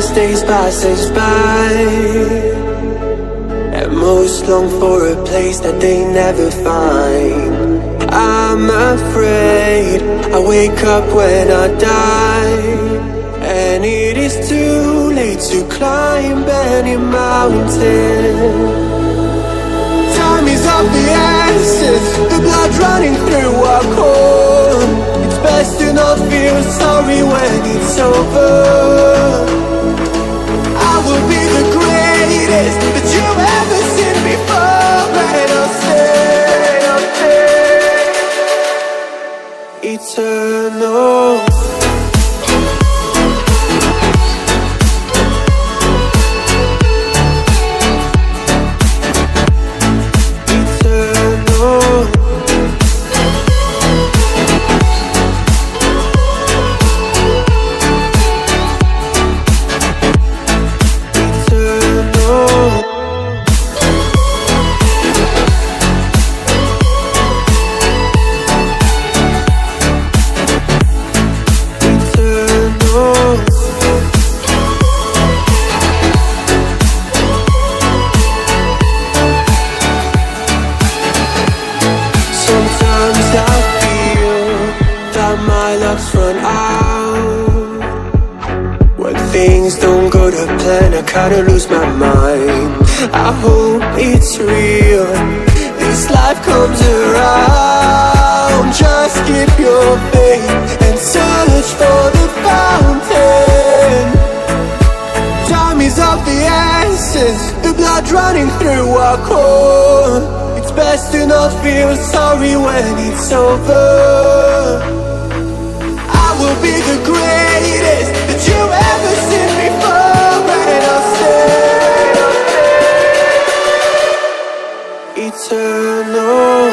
best days passes by, and most long for a place that they never find. I'm afraid I wake up when I die, and it is too late to climb any mountain. Time is of the essence, the blood running through our core. It's best to not feel sorry when it's over. I will be the greatest that you've ever seen before, and I'll stay eternal. I kinda lose my mind. I hope it's real, this life comes around. Just keep your faith and search for the fountain. Time is of the essence, the blood running through our core. It's best to not feel sorry when it's over. I will be the greatest that you've ever seen before, and I'll stay eternal.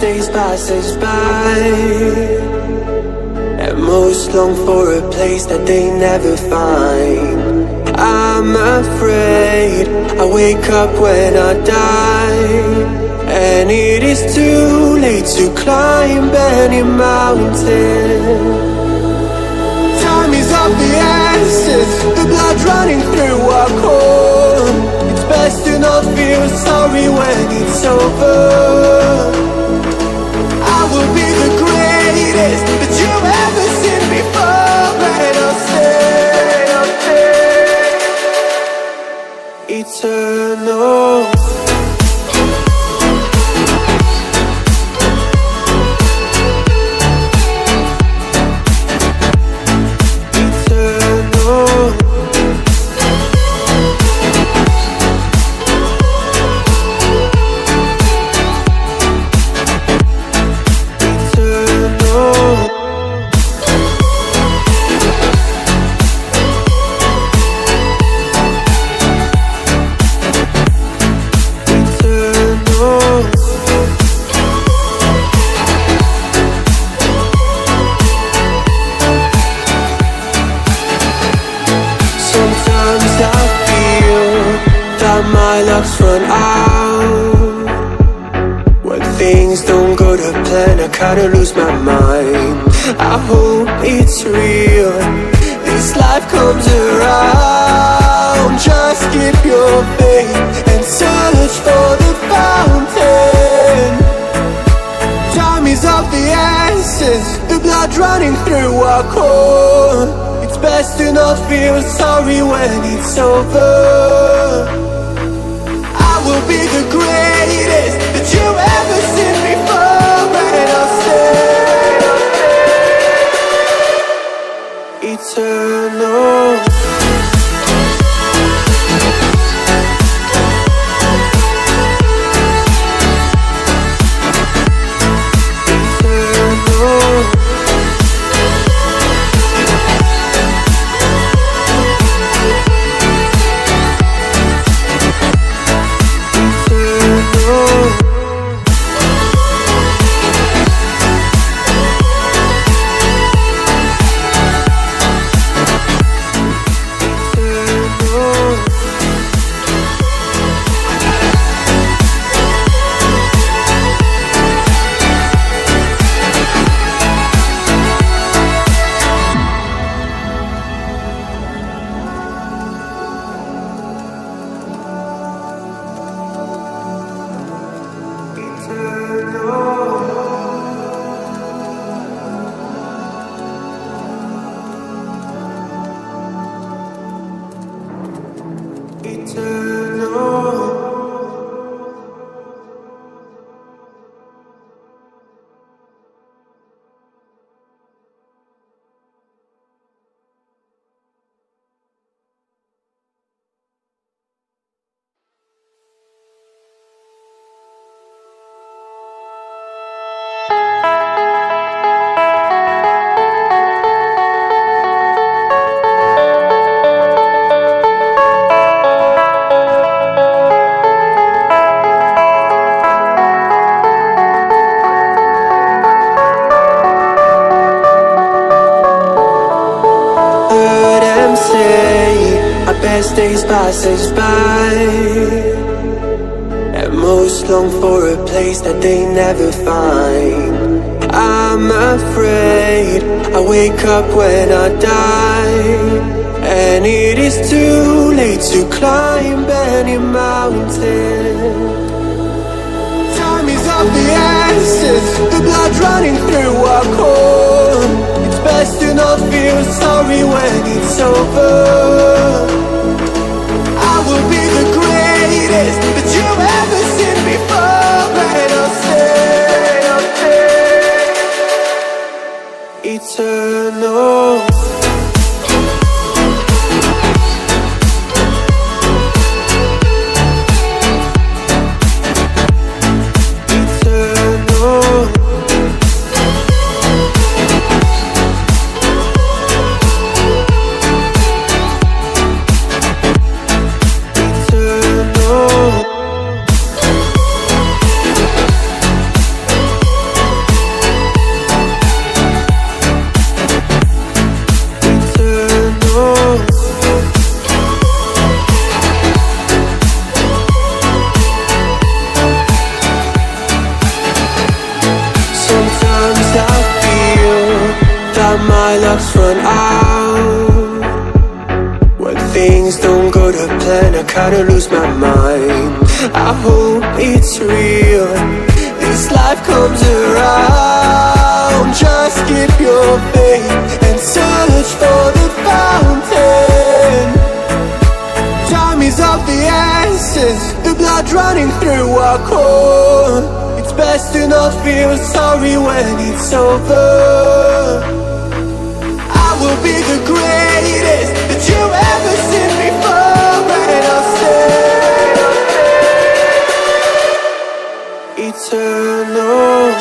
Days passes by, and most long for a place that they never find. I'm afraid I wake up when I die, and it is too late to climb any mountain. Time is of the essence, the blood running through our core. It's best to not feel sorry when it's over. I will be the greatest that you've ever seen before, and I'll stay eternal. kinda lose my mind. I hope it's real, this life comes around. Just keep your faith and search for the fountain. Time is of the essence, the blood running through our core. It's best to not feel sorry when it's over. I will be the greatest that you ever seen before, and I'll stay eternal. Best days passes by, and most long for a place that they never find. I'm afraid I wake up when I die, and it is too late to climb any mountain. Time is of the essence, the blood running through our core. It's best to not feel sorry when it's over. I will be the greatest that you've ever seen before, and I'll stay eternal. My luck's run out. When things don't go to plan, I kinda lose my mind. I hope it's real, this life comes around. Just keep your faith and search for the fountain. Time is of the essence, the blood running through our core. It's best to not feel sorry when it's over. I will be the greatest that you've ever seen before, and I'll stay eternal.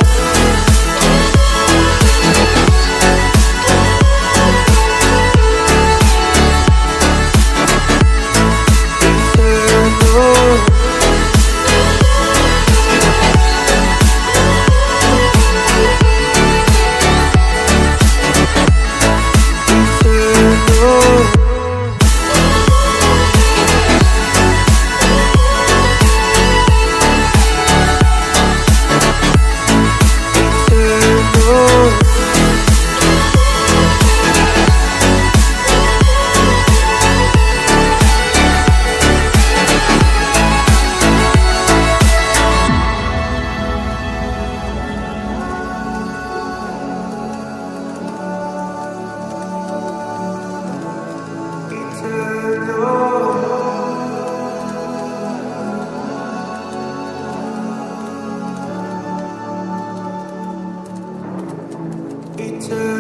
eternal.